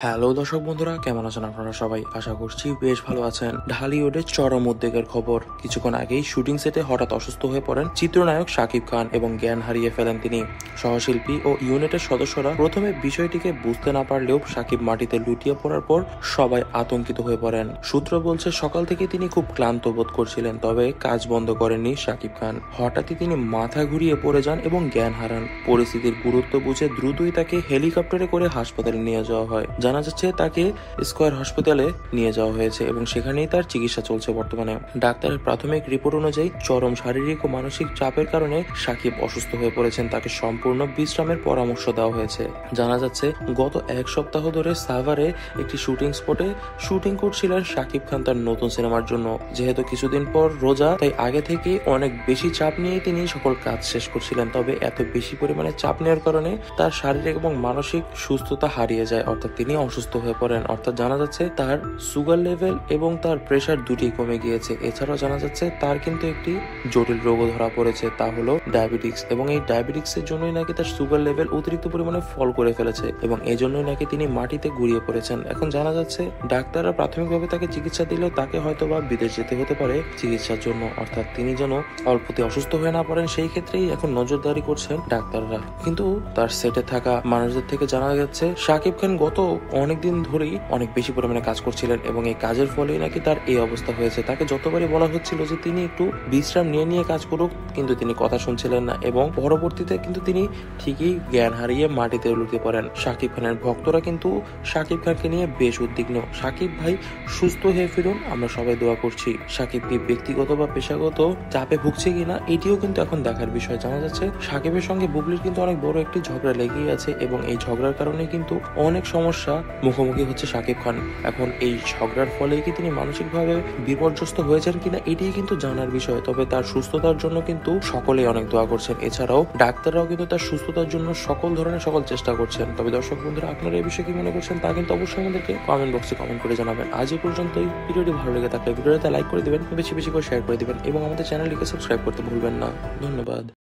Hello দর্শক বন্ধুরা, কেমন আছেন আপনারা সবাই? আশা করছি বেশ ভালো আছেন। ঢালিউডের চরম উদ্বেগের খবর। কিছুক্ষণ আগেই শুটিং সেটে হঠাৎ অসুস্থ হয়ে পড়েন চিত্রনায়ক শাকিব খান এবং জ্ঞান হারিয়ে ফেলেন তিনি। সহশিল্পী ও ইউনিটের সদস্যরা প্রথমে বিষয়টিকে বুঝতে না পারলেও শাকিব মাটিতে লুটিয়ে পড়ার পর সবাই আতঙ্কিত হয়ে পড়েন। সূত্র বলছে সকাল থেকে তিনি খুব ক্লান্ত বোধ করছিলেন, তবে কাজ বন্ধ করেননি শাকিব খান। হঠাৎই তিনি মাথা ঘুরিয়ে পড়ে যান এবং জ্ঞান হারান। পরিস্থিতির গুরুত্ব বুঝে দ্রুতই তাকে হেলিকপ্টারে করে হাসপাতালে নিয়ে যাওয়া হয়। জানা যাচ্ছে তাকে স্কয়ার হাসপাতালে নিয়ে যাওয়া হয়েছে এবং সেখানেই তার চিকিৎসা চলছে বর্তমানে। ডাক্তারের প্রাথমিক রিপোর্ট অনুযায়ী চরম শারীরিক ও মানসিক চাপের কারণে শাকিব অসুস্থ হয়ে পড়েছেন। তাকে সম্পূর্ণ বিশ্রামের পরামর্শ দেওয়া হয়েছে। জানা যাচ্ছে গত এক সপ্তাহ ধরে সাভারে একটি শুটিং স্পটে শুটিং করছিলেন শাকিব খান তার নতুন সিনেমার জন্য। যেহেতু কিছুদিন পর রোজা, তাই আগে থেকে অনেক বেশি চাপ নিয়ে তিনি সকল কাজ শেষ করছিলেন। তবে এত বেশি পরিমাণে চাপ নেওয়ার কারণে তার শারীরিক এবং মানসিক সুস্থতা হারিয়ে যায়, অর্থাৎ তিনি অসুস্থ হয়ে পড়েন। অর্থাৎ জানা যাচ্ছে তার সুগার লেভেল এবং তার প্রেশার দুটি কমে গিয়েছে। এছাড়াও জানা যাচ্ছে তার কিন্তু একটি জটিল রোগও ধরা পড়েছে, তা হলো ডায়াবেটিক্স। এবং এই ডায়াবেটিক্স এর জন্যই নাকি তার সুগার লেভেল অতিরিক্ত পরিমাণে ফল করে ফেলেছে এবং এই জন্যই নাকি তিনি মাটিতে গুড়িয়ে পড়েছেন। এখন জানা যাচ্ছে ডাক্তাররা প্রাথমিকভাবে তাকে চিকিৎসা দিলেও তাকে হয়তো বা বিদেশ যেতে হতে পারে চিকিৎসার জন্য, অর্থাৎ তিনি যেন অল্পতে অসুস্থ হয়ে না পড়েন সেই ক্ষেত্রেই এখন নজরদারি করছেন ডাক্তাররা। কিন্তু তার সেটে থাকা মানুষদের থেকে জানা যাচ্ছে শাকিব খান গত অনেকদিন ধরেই অনেক বেশি পরিমাণে কাজ করছিলেন এবং এই কাজের ফলেই নাকি তার এই অবস্থা হয়েছে। তাকে যতবারই বলা হচ্ছিল যে তিনি একটু বিশ্রাম নিয়ে কাজ করুক, কিন্তু তিনি কথা শুনছিলেন না এবং পরবর্তীতে কিন্তু তিনি ঠিকই জ্ঞান হারিয়ে মাটিতে লুটিয়ে পড়েন। শাকিব খানের ভক্তরা কিন্তু শাকিব খানকে নিয়ে বেশ উদ্বিগ্ন। শাকিব ভাই সুস্থ হয়ে ফিরুন, আমরা সবাই দোয়া করছি। শাকিব কি ব্যক্তিগত বা পেশাগত চাপে ভুগছে কিনা এটিও কিন্তু এখন দেখার বিষয়। জানা যাচ্ছে শাকিবের সঙ্গে বুবলির কিন্তু অনেক বড় একটি ঝগড়া লেগেই আছে এবং এই ঝগড়ার কারণে কিন্তু অনেক সমস্যা মুখোমুখি হচ্ছে শাকিব খান। এখন এই ঝগড়ার ফলে কি তিনি মানসিকভাবে বিপর্যস্ত হয়েছেন কিনা এটিই কিন্তু জানার বিষয়। তবে তার সুস্থতার জন্য কিন্তু সকলেই অনেক দোয়া করছেন। এছাড়াও ডাক্তাররাও কিন্তু তার সুস্থতার জন্য সকল চেষ্টা করছেন। তবে দর্শক বন্ধুরা, আপনারা এই বিষয়ে কি মনে করছেন তা কিন্তু অবশ্যই আমাদেরকে কমেন্ট বক্সে কমেন্ট করে জানাবেন। আজ এই পর্যন্তই। ভিডিওটি ভালো লেগে থাকলে ভিডিওতে লাইক করে দিবেন, বেশি বেশি করে শেয়ার করে দিবেন এবং আমাদের চ্যানেলটিকে সাবস্ক্রাইব করতে ভুলবেন না। ধন্যবাদ।